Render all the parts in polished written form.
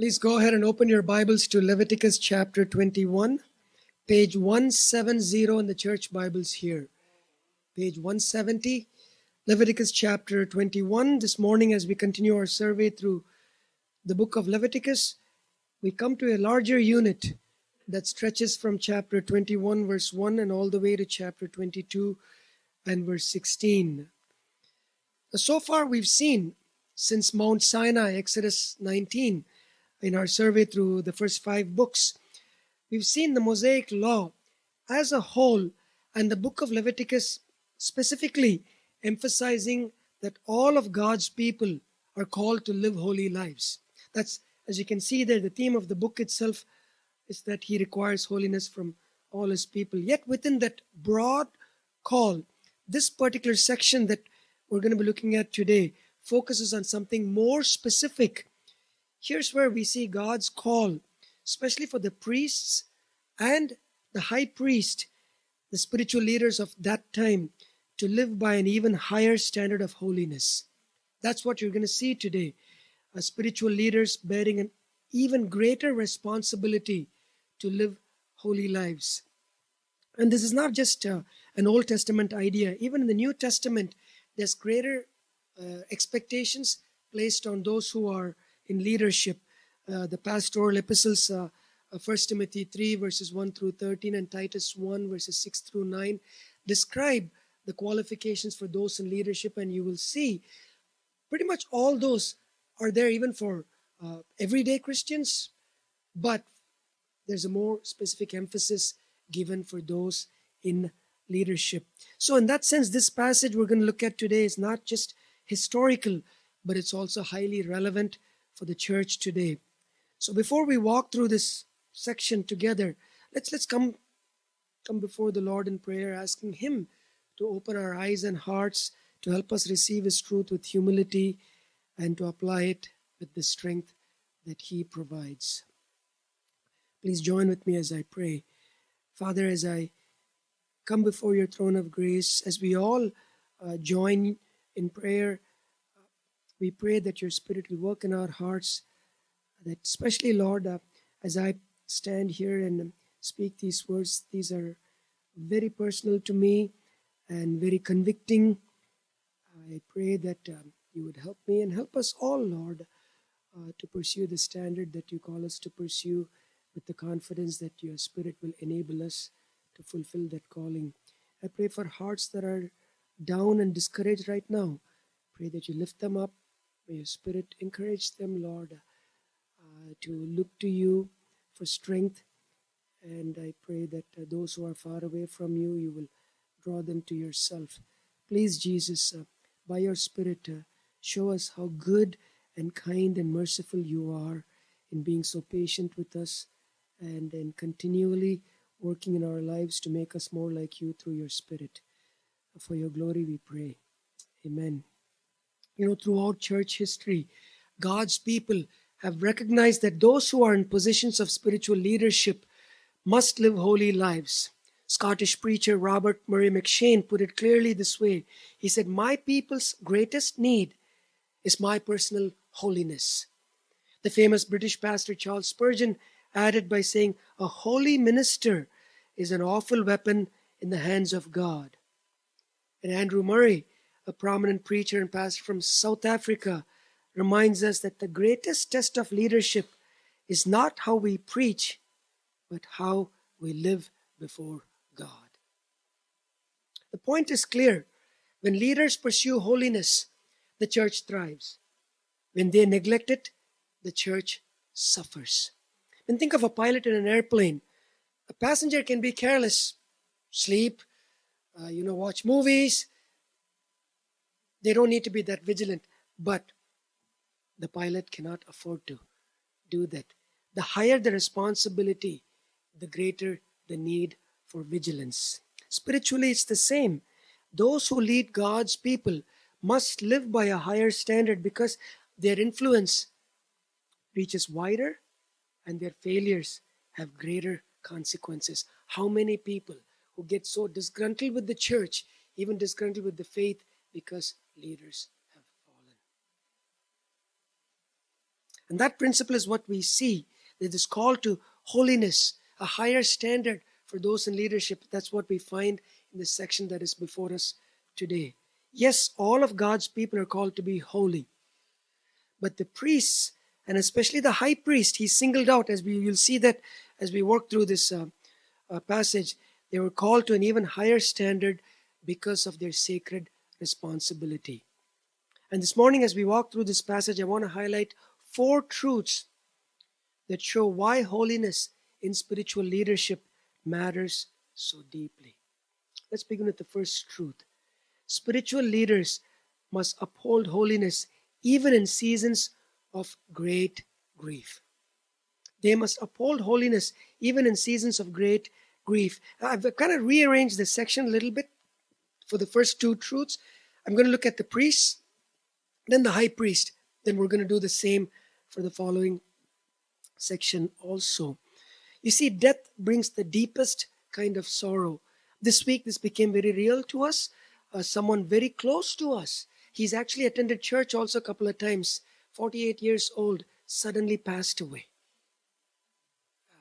Please go ahead and open your Bibles to Leviticus chapter 21, page 170 in the church Bibles here. Page 170, Leviticus chapter 21. This morning, as we continue our survey through the book of Leviticus, we come to a larger unit that stretches from chapter 21, verse 1, and all the way to chapter 22 and verse 16. So far, we've seen since Mount Sinai, Exodus 19, in our survey through the first 5 books, we've seen the Mosaic Law as a whole and the book of Leviticus specifically emphasizing that all of God's people are called to live holy lives. That's, as you can see there, the theme of the book itself is that He requires holiness from all His people. Yet within that broad call, this particular section that we're going to be looking at today focuses on something more specific. Here's where we see God's call, especially for the priests and the high priest, the spiritual leaders of that time, to live by an even higher standard of holiness. That's what you're going to see today. Spiritual leaders bearing an even greater responsibility to live holy lives. And this is not just an Old Testament idea. Even in the New Testament, there's greater expectations placed on those who are in leadership. The pastoral epistles, 1 Timothy 3 verses 1 through 13 and Titus 1 verses 6 through 9 describe the qualifications for those in leadership, and you will see pretty much all those are there even for everyday Christians, but there's a more specific emphasis given for those in leadership. So in that sense, this passage we're going to look at today is not just historical, but it's also highly relevant for the church today. So before we walk through this section together, let's come before the Lord in prayer, asking Him to open our eyes and hearts, to help us receive His truth with humility and to apply it with the strength that He provides. Please join with me as I pray. Father, as I come before your throne of grace, as we all join in prayer, we pray that your Spirit will work in our hearts, that especially, Lord, as I stand here and speak these words, these are very personal to me and very convicting. I pray that you would help me and help us all, Lord, to pursue the standard that you call us to pursue with the confidence that your Spirit will enable us to fulfill that calling. I pray for hearts that are down and discouraged right now. Pray that you lift them up. May your Spirit encourage them, Lord, to look to you for strength. And I pray that those who are far away from you, you will draw them to yourself. Please, Jesus, by your Spirit, show us how good and kind and merciful you are in being so patient with us and in continually working in our lives to make us more like you through your Spirit. For your glory we pray. Amen. You know, throughout church history, God's people have recognized that those who are in positions of spiritual leadership must live holy lives. Scottish preacher Robert Murray McCheyne put it clearly this way. He said, "My people's greatest need is my personal holiness." The famous British pastor Charles Spurgeon added by saying, "A holy minister is an awful weapon in the hands of God." And Andrew Murray, a prominent preacher and pastor from South Africa, reminds us that the greatest test of leadership is not how we preach, but how we live before God. The point is clear. When leaders pursue holiness, the church thrives. When they neglect it, the church suffers. When think of a pilot in an airplane, a passenger can be careless, sleep, watch movies. They don't need to be that vigilant, but the pilot cannot afford to do that. The higher the responsibility, the greater the need for vigilance. Spiritually, it's the same. Those who lead God's people must live by a higher standard because their influence reaches wider and their failures have greater consequences. How many people who get so disgruntled with the church, even disgruntled with the faith, because leaders have fallen. And that principle is what we see. There is call to holiness, a higher standard for those in leadership. That's what we find in the section that is before us today. Yes, all of God's people are called to be holy. But the priests, and especially the high priest, he's singled out, as you'll see that as we work through this passage, they were called to an even higher standard because of their sacred responsibility. And this morning, as we walk through this passage, I want to highlight 4 truths that show why holiness in spiritual leadership matters so deeply. Let's begin with the first truth. Spiritual leaders must uphold holiness even in seasons of great grief. They must uphold holiness even in seasons of great grief. I've kind of rearranged the section a little bit for the first 2 truths. I'm going to look at the priests, then the high priest. Then we're going to do the same for the following section also. You see, death brings the deepest kind of sorrow. This week, this became very real to us. Someone very close to us. He's actually attended church also a couple of times. 48 years old, suddenly passed away.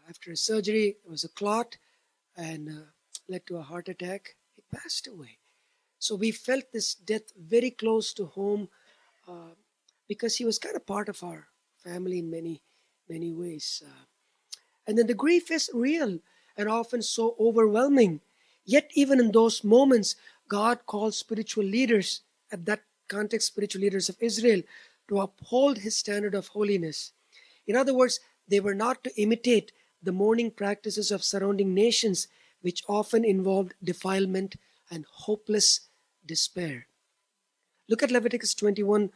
After a surgery, there was a clot and led to a heart attack. He passed away. So we felt this death very close to home because he was kind of part of our family in many, many ways. And then the grief is real and often so overwhelming. Yet even in those moments, God calls spiritual leaders, at that context, spiritual leaders of Israel, to uphold his standard of holiness. In other words, they were not to imitate the mourning practices of surrounding nations, which often involved defilement and hopeless despair. Look at Leviticus 21,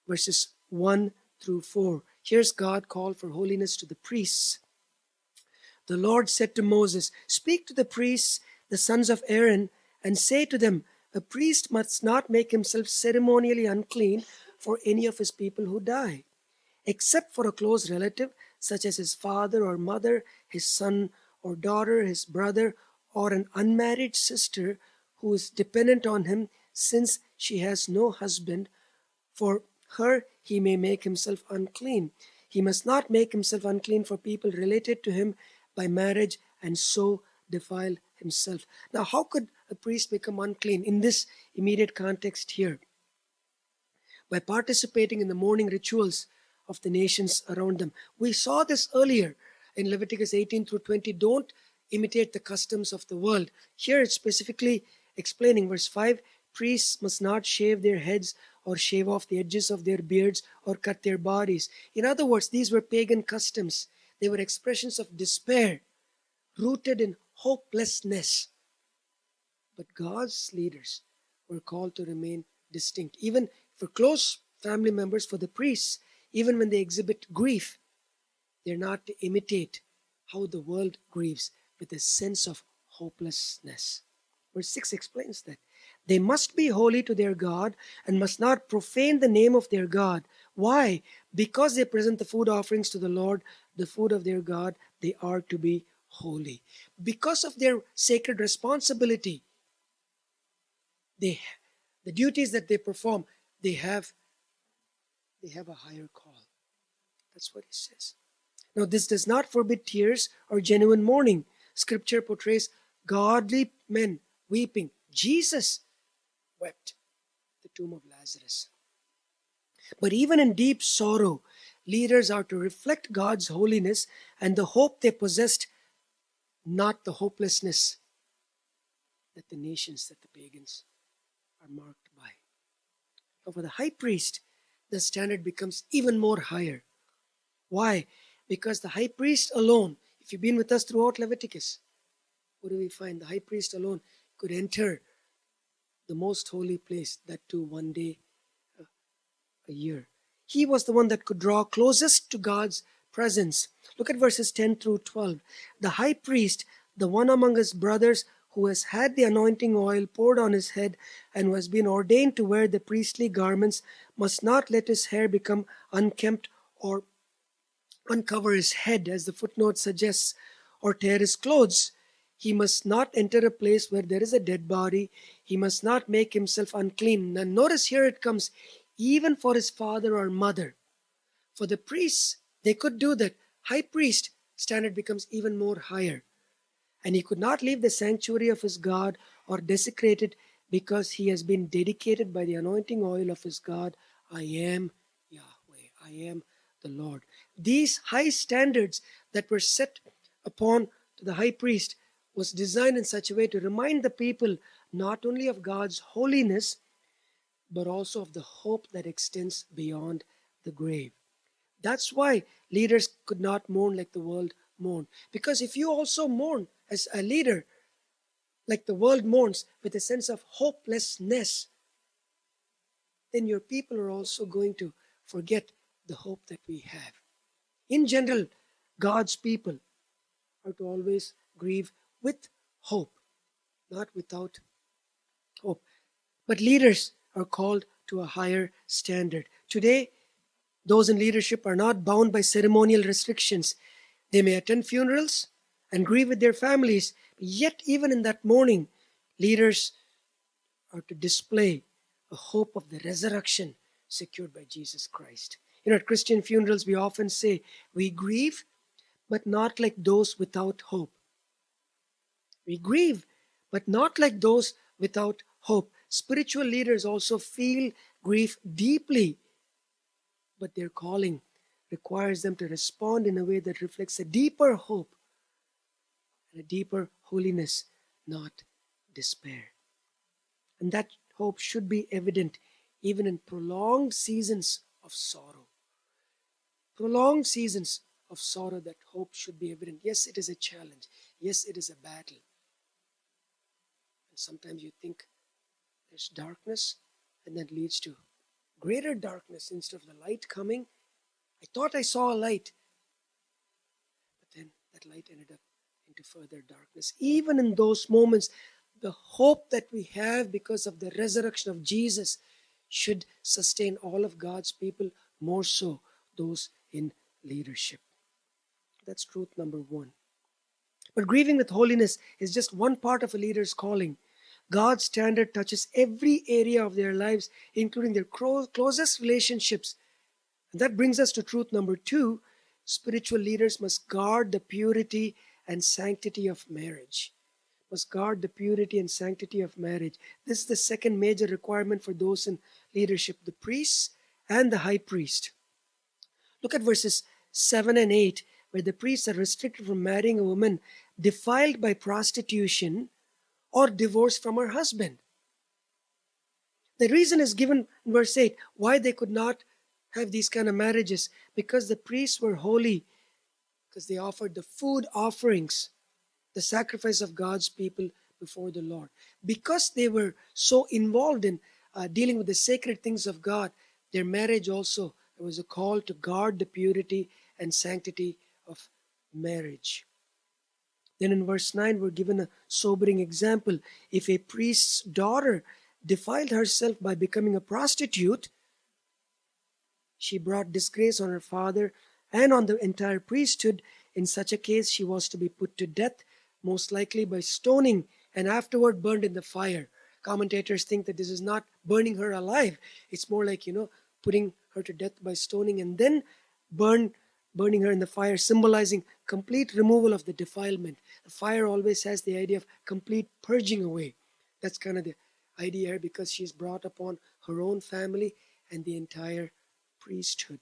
verses 1 through 4. Here's God call for holiness to the priests. The Lord said to Moses, "Speak to the priests, the sons of Aaron, and say to them, a priest must not make himself ceremonially unclean for any of his people who die, except for a close relative, such as his father or mother, his son or daughter, his brother, or an unmarried sister who is dependent on him since she has no husband. For her he may make himself unclean. He must not make himself unclean for people related to him by marriage and so defile himself." Now, how could a priest become unclean in this immediate context here? By participating in the mourning rituals of the nations around them. We saw this earlier in Leviticus 18 through 20. Don't imitate the customs of the world. Here it's specifically explaining, verse 5, priests must not shave their heads or shave off the edges of their beards or cut their bodies. In other words, these were pagan customs. They were expressions of despair, rooted in hopelessness. But God's leaders were called to remain distinct. Even for close family members, for the priests, even when they exhibit grief, they're not to imitate how the world grieves with a sense of hopelessness. Verse 6 explains that. They must be holy to their God and must not profane the name of their God. Why? Because they present the food offerings to the Lord, the food of their God, they are to be holy. Because of their sacred responsibility, the duties that they perform, they have a higher call. That's what he says. Now, this does not forbid tears or genuine mourning. Scripture portrays godly men weeping. Jesus wept at the tomb of Lazarus. But even in deep sorrow, leaders are to reflect God's holiness and the hope they possessed, not the hopelessness that the nations, that the pagans are marked by. Now, for the high priest, the standard becomes even more higher. Why? Because the high priest alone, if you've been with us throughout Leviticus, what do we find? The high priest alone could enter the most holy place, that too one day a year. He was the one that could draw closest to God's presence. Look at verses 10 through 12. The high priest, the one among his brothers who has had the anointing oil poured on his head and who has been ordained to wear the priestly garments, must not let his hair become unkempt or uncover his head, as the footnote suggests, or tear his clothes. He must not enter a place where there is a dead body. He must not make himself unclean. Now notice here it comes, even for his father or mother. For the priests, they could do that. High priest standard becomes even more higher. And he could not leave the sanctuary of his God or desecrate it because he has been dedicated by the anointing oil of his God. I am Yahweh. I am the Lord. These high standards that were set upon to the high priest was designed in such a way to remind the people not only of God's holiness, but also of the hope that extends beyond the grave. That's why leaders could not mourn like the world mourned. Because if you also mourn as a leader, like the world mourns, with a sense of hopelessness, then your people are also going to forget the hope that we have. In general, God's people are to always grieve with hope, not without hope. But leaders are called to a higher standard. Today, those in leadership are not bound by ceremonial restrictions. They may attend funerals and grieve with their families, yet even in that mourning, leaders are to display a hope of the resurrection secured by Jesus Christ. At Christian funerals, we often say, we grieve, but not like those without hope. We grieve, but not like those without hope. Spiritual leaders also feel grief deeply, but their calling requires them to respond in a way that reflects a deeper hope and a deeper holiness, not despair. And that hope should be evident even in prolonged seasons of sorrow. Prolonged seasons of sorrow, that hope should be evident. Yes, it is a challenge. Yes, it is a battle. And sometimes you think there's darkness, and that leads to greater darkness instead of the light coming. I thought I saw a light, but then that light ended up into further darkness. Even in those moments, the hope that we have because of the resurrection of Jesus should sustain all of God's people, more so those in leadership. That's truth number one. But grieving with holiness is just one part of a leader's calling. God's standard touches every area of their lives, including their closest relationships. And that brings us to truth number two. Spiritual leaders must guard the purity and sanctity of marriage. Must guard the purity and sanctity of marriage. This is the second major requirement for those in leadership, the priests and the high priest. Look at verses 7 and 8, where the priests are restricted from marrying a woman defiled by prostitution or divorced from her husband. The reason is given in verse 8 why they could not have these kind of marriages, because the priests were holy, because they offered the food offerings, the sacrifice of God's people before the Lord. Because they were so involved in dealing with the sacred things of God, their marriage also, there was a call to guard the purity and sanctity of marriage. Then in verse 9, we're given a sobering example. If a priest's daughter defiled herself by becoming a prostitute, she brought disgrace on her father and on the entire priesthood. In such a case, she was to be put to death, most likely by stoning, and afterward burned in the fire. Commentators think that this is not burning her alive. It's more like, putting her to death by stoning and then burning her in the fire, symbolizing complete removal of the defilement. The fire always has the idea of complete purging away. That's kind of the idea here, because she's brought upon her own family and the entire priesthood.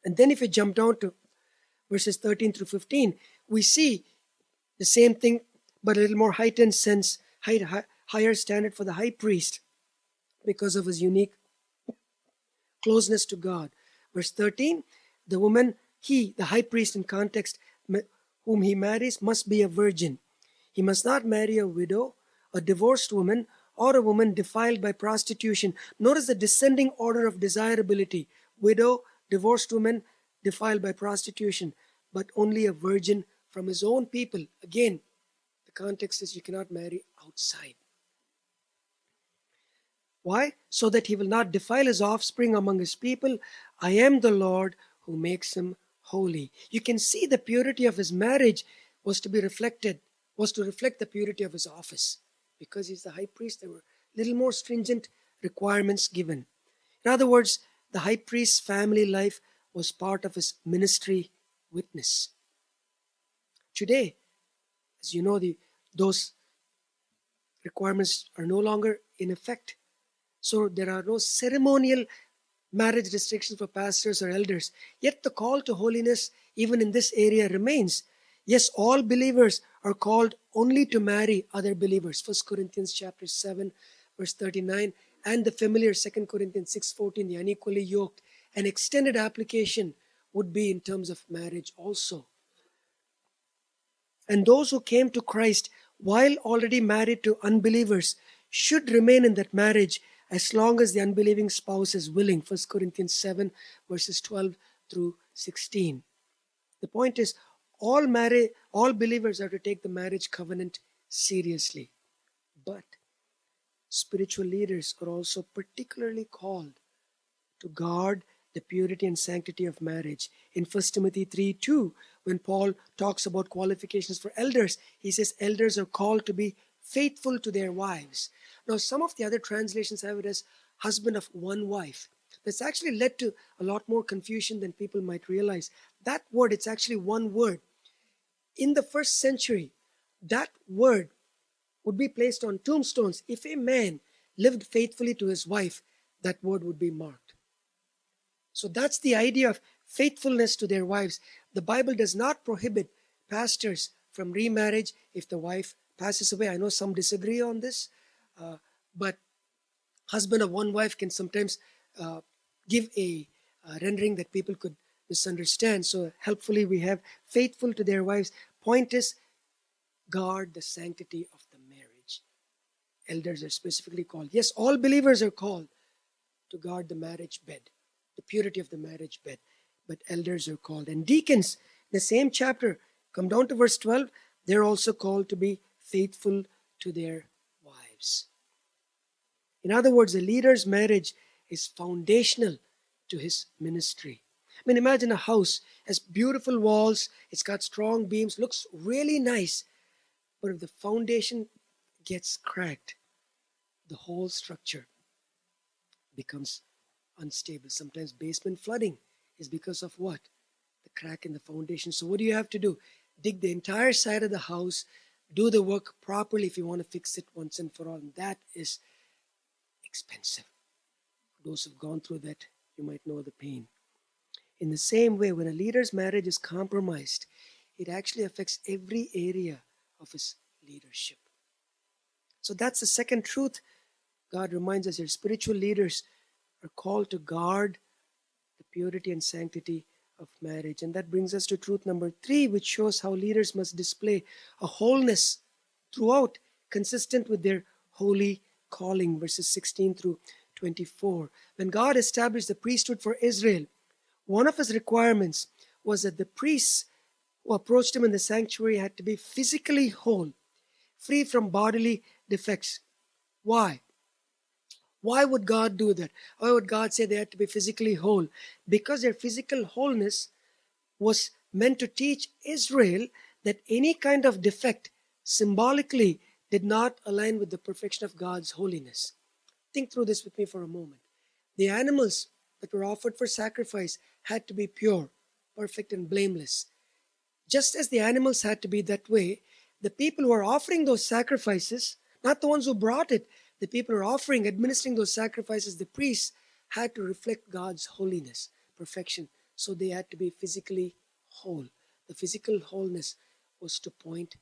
And then if we jump down to verses 13 through 15, we see the same thing, but a little more heightened sense, higher standard for the high priest because of his unique closeness to God. Verse 13, the woman, the high priest in context, whom he marries must be a virgin. He must not marry a widow, a divorced woman, or a woman defiled by prostitution. Notice the descending order of desirability. Widow, divorced woman, defiled by prostitution, but only a virgin from his own people. Again, the context is you cannot marry outside. Why? So that he will not defile his offspring among his people. I am the Lord who makes him holy. You can see the purity of his marriage was to reflect the purity of his office. Because he's the high priest, there were little more stringent requirements given. In other words, The high priest's family life was part of his ministry witness. Today, as you know, those requirements are no longer in effect. So there are no ceremonial marriage restrictions for pastors or elders. Yet the call to holiness, even in this area, remains. Yes, all believers are called only to marry other believers. 1 Corinthians chapter 7, verse 39, and the familiar 2 Corinthians 6:14, the unequally yoked. An extended application would be in terms of marriage also. And those who came to Christ while already married to unbelievers should remain in that marriage as long as the unbelieving spouse is willing. 1 Corinthians 7, verses 12 through 16. The point is, all believers are to take the marriage covenant seriously. But spiritual leaders are also particularly called to guard the purity and sanctity of marriage. In 1 Timothy 3:2, when Paul talks about qualifications for elders, he says elders are called to be faithful to their wives. Now, some of the other translations have it as husband of one wife. That's actually led to a lot more confusion than people might realize. That word, it's actually one word. In the first century, that word would be placed on tombstones. If a man lived faithfully to his wife, that word would be marked. So that's the idea of faithfulness to their wives. The Bible does not prohibit pastors from remarriage if the wife passes away. I know some disagree on this, but husband of one wife can sometimes give a rendering that people could misunderstand. So helpfully we have faithful to their wives. Point is, guard the sanctity of the marriage. Elders are specifically called. Yes, all believers are called to guard the marriage bed, the purity of the marriage bed. But elders are called. And deacons, the same chapter, come down to verse 12, they're also called to be faithful to their wives. In other words, a leader's marriage is foundational to his ministry. I mean, imagine a house has beautiful walls, it's got strong beams, looks really nice. But if the foundation gets cracked, the whole structure becomes unstable. Sometimes basement flooding is because of what? The crack in the foundation. So what do you have to do? Dig the entire side of the house, do the work properly if you want to fix it once and for all. And that is expensive. For those who've gone through that, you might know the pain. In the same way, when a leader's marriage is compromised, it actually affects every area of his leadership. So that's the second truth God reminds us here. Spiritual leaders are called to guard the purity and sanctity of marriage. And that brings us to truth number 3, which shows how leaders must display a wholeness throughout, consistent with their holy calling, verses 16 through 24. When God established the priesthood for Israel, one of his requirements was that the priests who approached him in the sanctuary had to be physically whole, free from bodily defects. Why? Why would God do that? Why would God say they had to be physically whole? Because their physical wholeness was meant to teach Israel that any kind of defect symbolically did not align with the perfection of God's holiness. Think through this with me for a moment. The animals that were offered for sacrifice had to be pure, perfect, and blameless. Just as the animals had to be that way, the people who are offering those sacrifices, not the ones who brought it, the people who are offering, administering those sacrifices, the priests, had to reflect God's holiness, perfection. So they had to be physically whole. The physical wholeness was to point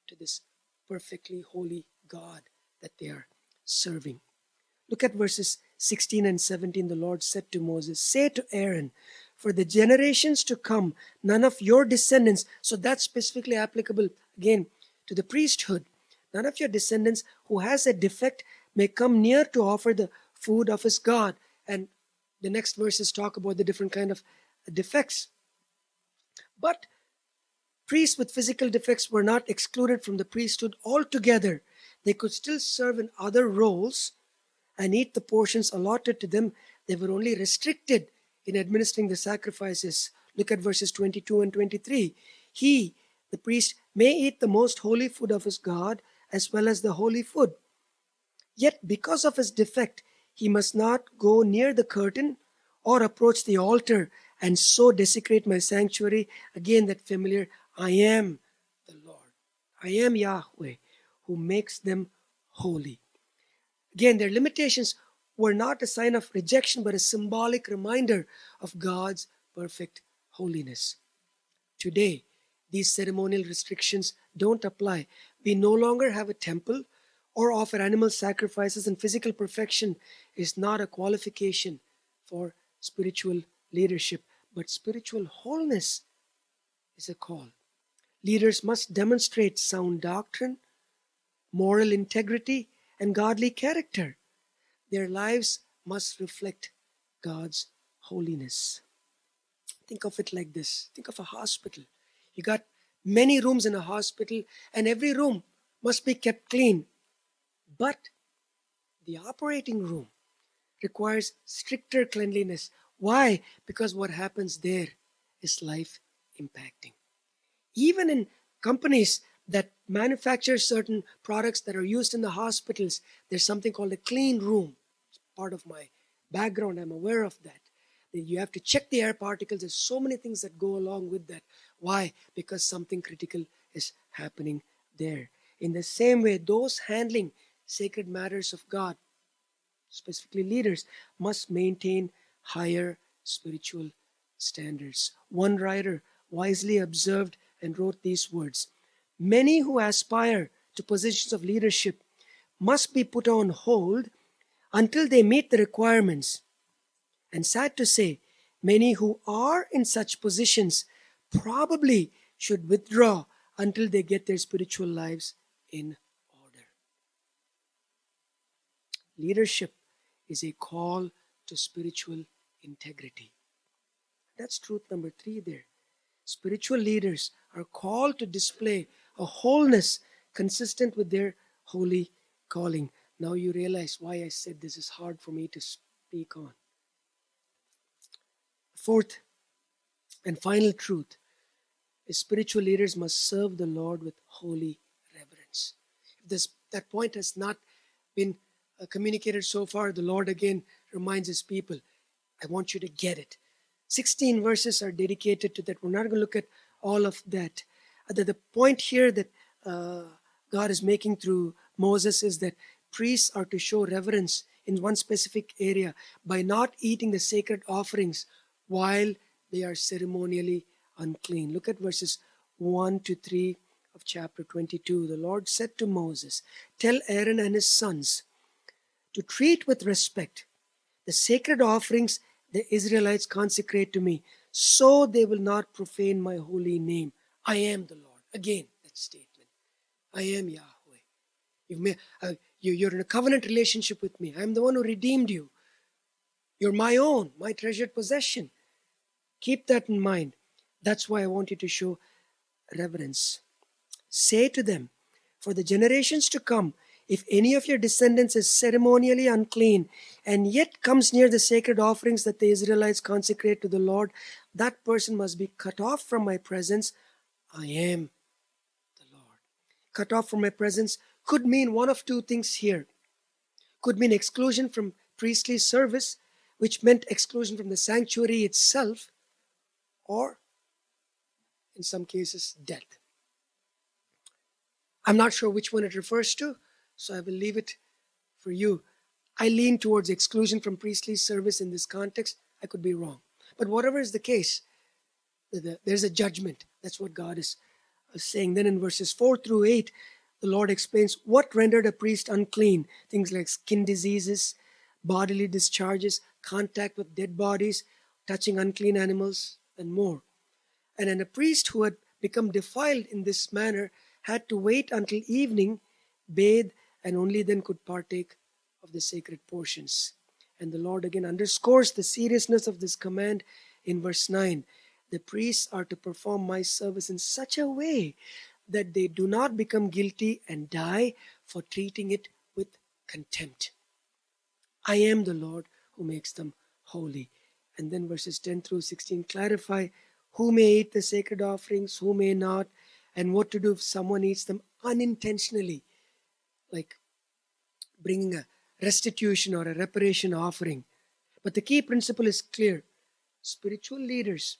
to this perfectly holy God that they are serving. Look at verses 16 and 17. The Lord said to Moses, "Say to Aaron, for the generations to come, none of your descendants," so that's specifically applicable again to the priesthood, "none of your descendants who has a defect may come near to offer the food of his God." And the next verses talk about the different kind of defects. But priests with physical defects were not excluded from the priesthood altogether. They could still serve in other roles and eat the portions allotted to them. They were only restricted in administering the sacrifices. Look at verses 22 and 23. He, the priest, may eat the most holy food of his God as well as the holy food. Yet because of his defect, he must not go near the curtain or approach the altar and so desecrate my sanctuary. Again, that familiar, I am the Lord. I am Yahweh who makes them holy. Again, their limitations were not a sign of rejection, but a symbolic reminder of God's perfect holiness. Today, these ceremonial restrictions don't apply. We no longer have a temple or offer animal sacrifices, and physical perfection is not a qualification for spiritual leadership, but spiritual wholeness is a call. Leaders must demonstrate sound doctrine, moral integrity, and godly character. Their lives must reflect God's holiness. Think of it like this. Think of a hospital. You got many rooms in a hospital, and every room must be kept clean. But the operating room requires stricter cleanliness. Why? Because what happens there is life impacting. Even in companies that manufacture certain products that are used in the hospitals, there's something called a clean room. It's part of my background. I'm aware of that. You have to check the air particles. There's so many things that go along with that. Why? Because something critical is happening there. In the same way, those handling sacred matters of God, specifically leaders, must maintain higher spiritual standards. One writer wisely observed and wrote these words: many who aspire to positions of leadership must be put on hold until they meet the requirements. And sad to say, many who are in such positions probably should withdraw until they get their spiritual lives in order. Leadership is a call to spiritual integrity. That's truth number 3 there. Spiritual leaders are called to display a wholeness consistent with their holy calling. Now you realize why I said this is hard for me to speak on. Fourth and final truth is spiritual leaders must serve the Lord with holy reverence. If that point has not been communicated so far, the Lord again reminds his people, I want you to get it. 16 verses are dedicated to that. We're not going to look at all of that. The point here that God is making through Moses is that priests are to show reverence in one specific area by not eating the sacred offerings while they are ceremonially unclean. Look at verses 1 to 3 of chapter 22. The Lord said to Moses, tell Aaron and his sons to treat with respect the sacred offerings the Israelites consecrate to me, so they will not profane my holy name. I am the Lord. Again, that statement. I am Yahweh. You're in a covenant relationship with me. I'm the one who redeemed you. You're my own, my treasured possession. Keep that in mind. That's why I want you to show reverence. Say to them, for the generations to come, if any of your descendants is ceremonially unclean and yet comes near the sacred offerings that the Israelites consecrate to the Lord, that person must be cut off from my presence. I am the Lord. Cut off from my presence could mean one of two things here. Could mean exclusion from priestly service, which meant exclusion from the sanctuary itself, or in some cases, death. I'm not sure which one it refers to, so I will leave it for you. I lean towards exclusion from priestly service in this context. I could be wrong. But whatever is the case, there's a judgment. That's what God is saying. Then in verses 4 through 8, the Lord explains what rendered a priest unclean. Things like skin diseases, bodily discharges, contact with dead bodies, touching unclean animals, and more. And then a priest who had become defiled in this manner had to wait until evening, bathe, and only then could partake of the sacred portions. And the Lord again underscores the seriousness of this command in verse 9. The priests are to perform my service in such a way that they do not become guilty and die for treating it with contempt. I am the Lord who makes them holy. And then verses 10 through 16 clarify who may eat the sacred offerings, who may not, and what to do if someone eats them unintentionally, like bringing a restitution or a reparation offering. But the key principle is clear. Spiritual leaders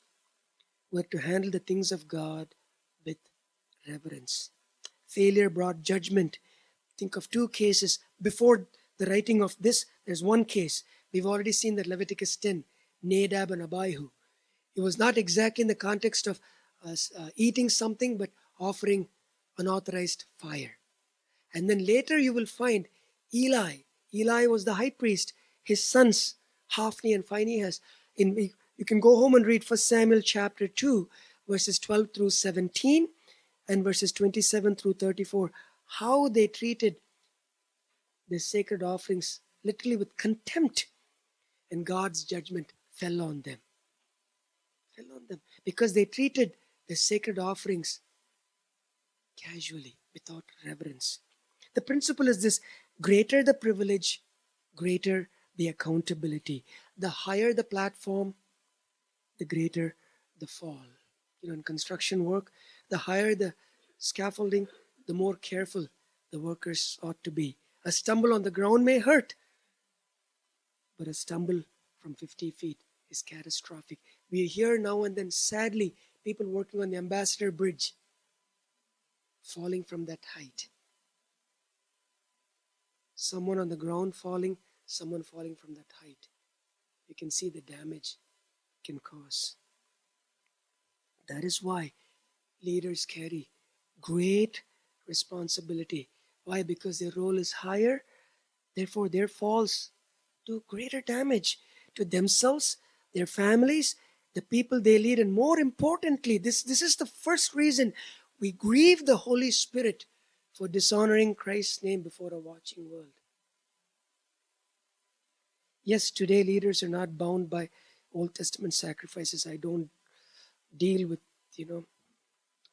were to handle the things of God with reverence. Failure brought judgment. Think of two cases. Before the writing of this, there's one case. We've already seen that Leviticus 10, Nadab and Abihu. It was not exactly in the context of eating something, but offering unauthorized fire. And then later you will find Eli. Eli was the high priest. His sons, Hophni and Phinehas. You can go home and read 1 Samuel chapter 2, verses 12 through 17 and verses 27 through 34. How they treated the sacred offerings literally with contempt. And God's judgment fell on them. Because they treated the sacred offerings casually, without reverence. The principle is this: greater the privilege, greater the accountability. The higher the platform, the greater the fall. In construction work, the higher the scaffolding, the more careful the workers ought to be. A stumble on the ground may hurt, but a stumble from 50 feet is catastrophic. We hear now and then, sadly, people working on the Ambassador Bridge falling from that height. Someone on the ground falling, someone falling from that height. You can see the damage it can cause. That is why leaders carry great responsibility. Why? Because their role is higher, therefore their falls do greater damage to themselves, their families, the people they lead, and more importantly, this is the first reason we grieve the Holy Spirit for dishonoring Christ's name before a watching world. Yes, today leaders are not bound by Old Testament sacrifices. I don't deal with,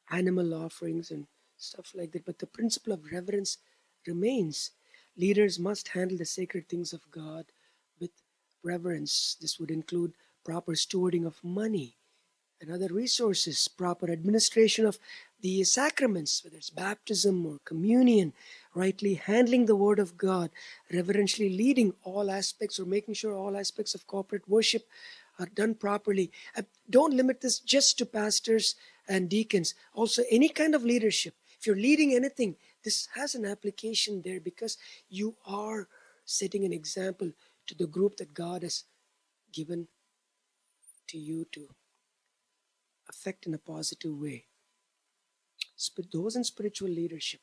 animal offerings and stuff like that. But the principle of reverence remains. Leaders must handle the sacred things of God with reverence. This would include proper stewarding of money and other resources, proper administration of the sacraments, whether it's baptism or communion, rightly handling the word of God, reverentially leading all aspects or making sure all aspects of corporate worship are done properly. Don't limit this just to pastors and deacons. Also, any kind of leadership. If you're leading anything, this has an application there because you are setting an example to the group that God has given to you to affect in a positive way. Those in spiritual leadership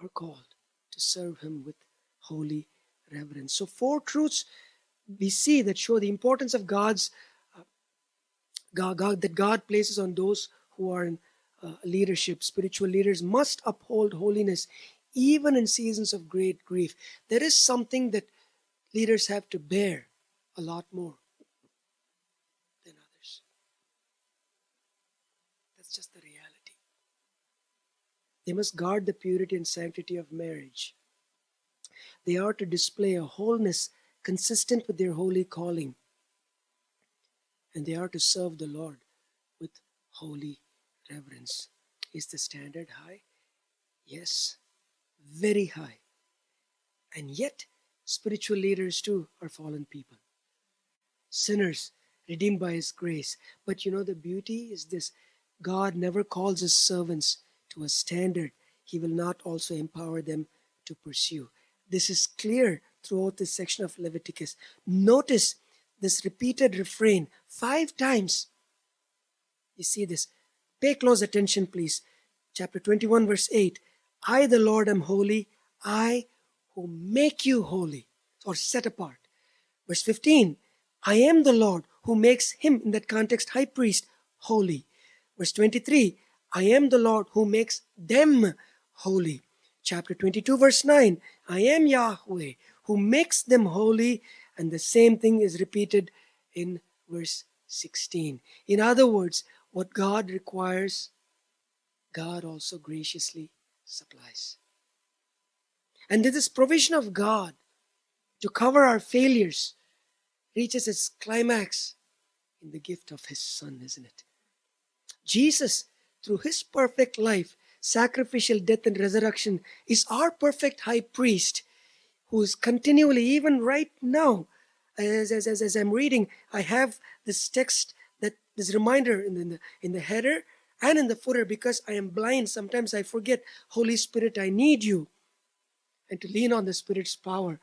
are called to serve Him with holy reverence. So 4 truths we see that show the importance of God's God that God places on those who are in leadership. Spiritual leaders must uphold holiness even in seasons of great grief. There is something that leaders have to bear a lot more than others. That's just the reality. They must guard the purity and sanctity of marriage. They are to display a wholeness consistent with their holy calling. And they are to serve the Lord with holy reverence. Is the standard high? Yes, very high. And yet, spiritual leaders too are fallen people. Sinners redeemed by His grace. But the beauty is this: God never calls His servants to a standard He will not also empower them to pursue. This is clear throughout this section of Leviticus. Notice this repeated refrain 5 times. You see this. Pay close attention, please. Chapter 21, verse 8. I, the Lord, am holy. I who make you holy or set apart. Verse 15. I am the Lord who makes him, in that context, high priest, holy. Verse 23. I am the Lord who makes them holy. Chapter 22, verse 9. I am Yahweh who makes them holy. And the same thing is repeated in verse 16. In other words, what God requires, God also graciously supplies. And this provision of God to cover our failures reaches its climax in the gift of His Son, isn't it? Jesus, through His perfect life, sacrificial death and resurrection, is our perfect high priest who is continually, even right now, as I'm reading, I have this text, that this reminder in the header and in the footer, because I am blind. Sometimes I forget, Holy Spirit, I need you, and to lean on the Spirit's power.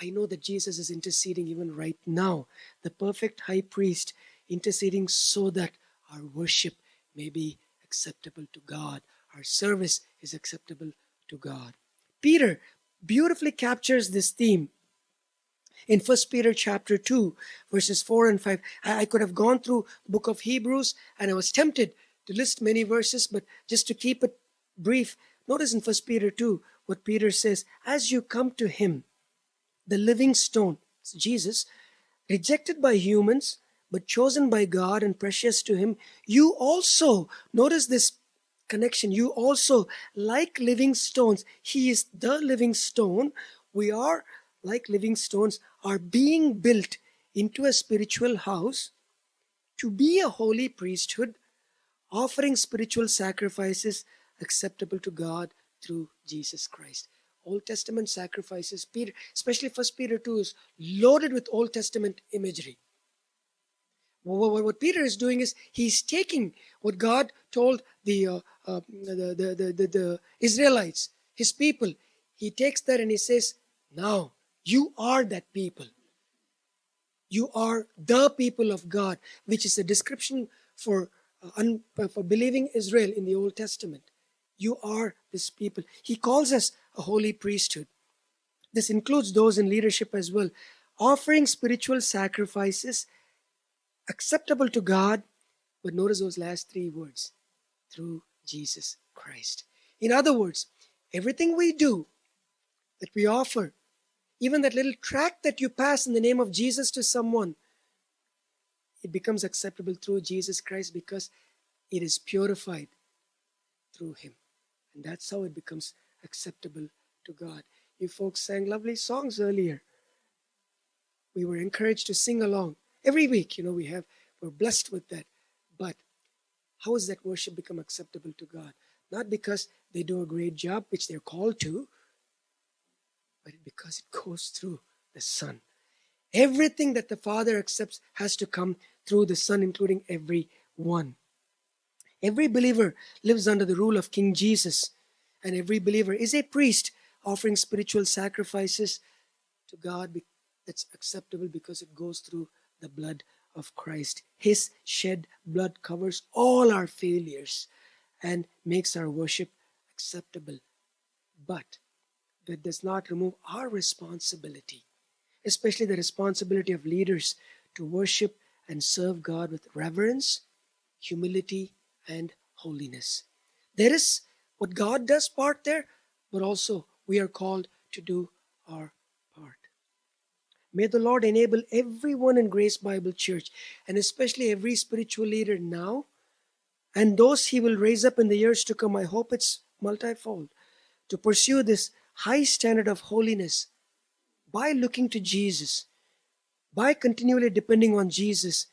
I know that Jesus is interceding even right now, the perfect high priest, interceding so that our worship may be acceptable to God. Our service is acceptable to God. Peter beautifully captures this theme in 1 Peter chapter 2, verses 4 and 5. I could have gone through the book of Hebrews, and I was tempted to list many verses, but just to keep it brief, notice in 1 Peter 2 what Peter says: as you come to him, the living stone, Jesus, rejected by humans, but chosen by God and precious to him, you also, notice this connection, you also, like living stones, he is the living stone, we are like living stones, are being built into a spiritual house to be a holy priesthood, offering spiritual sacrifices acceptable to God through Jesus Christ. Old Testament sacrifices, Peter, especially 1 Peter 2, is loaded with Old Testament imagery. What Peter is doing is he's taking what God told the Israelites, his people. He takes that and he says, now you are that people. You are the people of God, which is a description for believing Israel in the Old Testament. You are this people. He calls us a holy priesthood. This includes those in leadership as well, offering spiritual sacrifices acceptable to God. But notice those last three words: through Jesus Christ. In other words, everything we do, that we offer, even that little tract that you pass in the name of Jesus to someone, it becomes acceptable through Jesus Christ because it is purified through him. And that's how it becomes acceptable to God. You folks sang lovely songs earlier. We were encouraged to sing along. Every week, we're blessed with that. But how does that worship become acceptable to God? Not because they do a great job, which they're called to, but because it goes through the Son. Everything that the Father accepts has to come through the Son, including every one. Every believer lives under the rule of King Jesus, and every believer is a priest offering spiritual sacrifices to God that's acceptable because it goes through the blood of Christ. His shed blood covers all our failures and makes our worship acceptable. But that does not remove our responsibility, especially the responsibility of leaders to worship and serve God with reverence, humility, and holiness. There is what God does part there, but also we are called to do our part. May the Lord enable everyone in Grace Bible Church, and especially every spiritual leader now, and those he will raise up in the years to come, I hope it's multifold, to pursue this high standard of holiness by looking to Jesus, by continually depending on Jesus,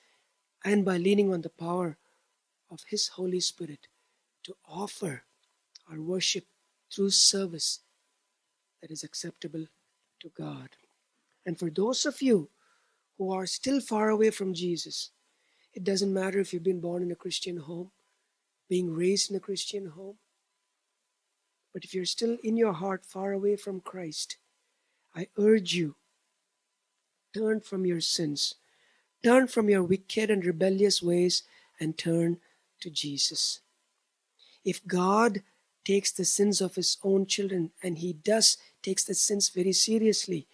and by leaning on the power of his Holy Spirit to offer our worship through service that is acceptable to God. And for those of you who are still far away from Jesus, it doesn't matter if you've been born in a Christian home, being raised in a Christian home, but if you're still in your heart far away from Christ, I urge you, turn from your sins, turn from your wicked and rebellious ways, and turn to Jesus. If God takes the sins of his own children, and he takes the sins very seriously,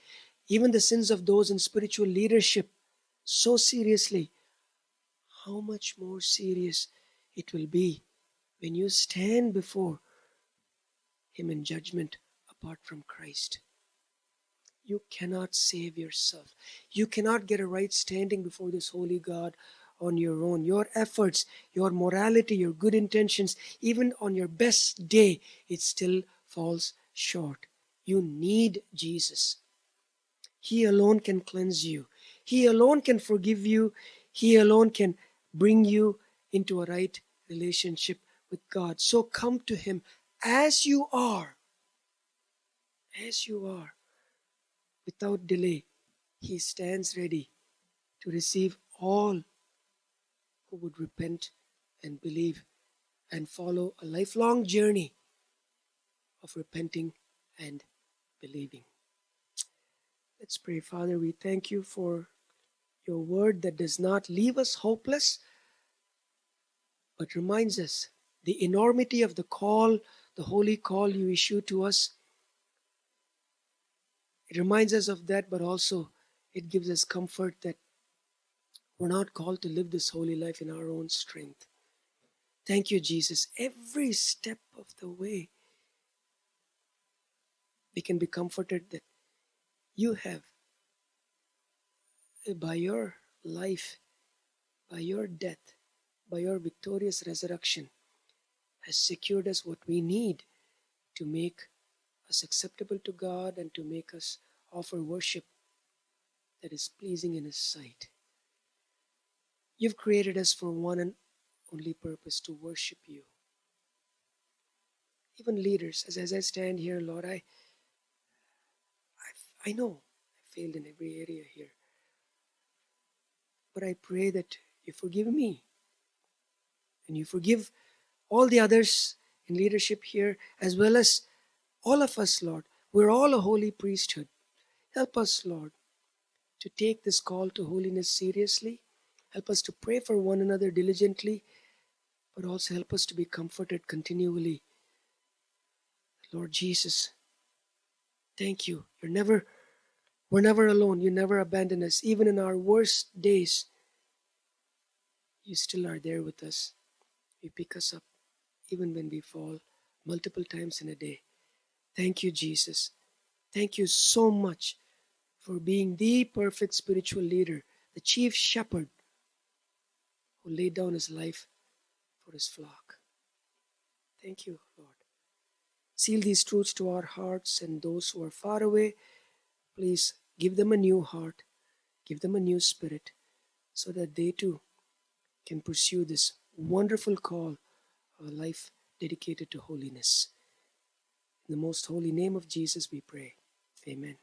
even the sins of those in spiritual leadership so seriously, how much more serious it will be when you stand before him in judgment apart from Christ. You cannot save yourself. You cannot get a right standing before this holy God on your own. Your efforts, your morality, your good intentions, even on your best day, it still falls short. You need Jesus. He alone can cleanse you. He alone can forgive you. He alone can bring you into a right relationship with God. So come to him as you are, without delay. He stands ready to receive all who would repent and believe and follow a lifelong journey of repenting and believing. Let's pray. Father, we thank you for your word that does not leave us hopeless, but reminds us the enormity of the call, the holy call you issue to us. It reminds us of that, but also it gives us comfort that we're not called to live this holy life in our own strength. Thank you, Jesus. Every step of the way, we can be comforted that you have, by your life, by your death, by your victorious resurrection, has secured us what we need to make us acceptable to God and to make us offer worship that is pleasing in His sight. You've created us for one and only purpose, to worship you. Even leaders, as I stand here, Lord, I know I failed in every area here. But I pray that you forgive me and you forgive all the others in leadership here, as well as all of us, Lord. We're all a holy priesthood. Help us, Lord, to take this call to holiness seriously. Help us to pray for one another diligently, but also help us to be comforted continually. Lord Jesus, thank you. We're never alone. You never abandon us. Even in our worst days, you still are there with us. You pick us up even when we fall multiple times in a day. Thank you, Jesus. Thank you so much for being the perfect spiritual leader, the chief shepherd who laid down his life for his flock. Thank you, Lord. Seal these truths to our hearts, and those who are far away, please give them a new heart, give them a new spirit, so that they too can pursue this wonderful call of a life dedicated to holiness. In the most holy name of Jesus we pray. Amen.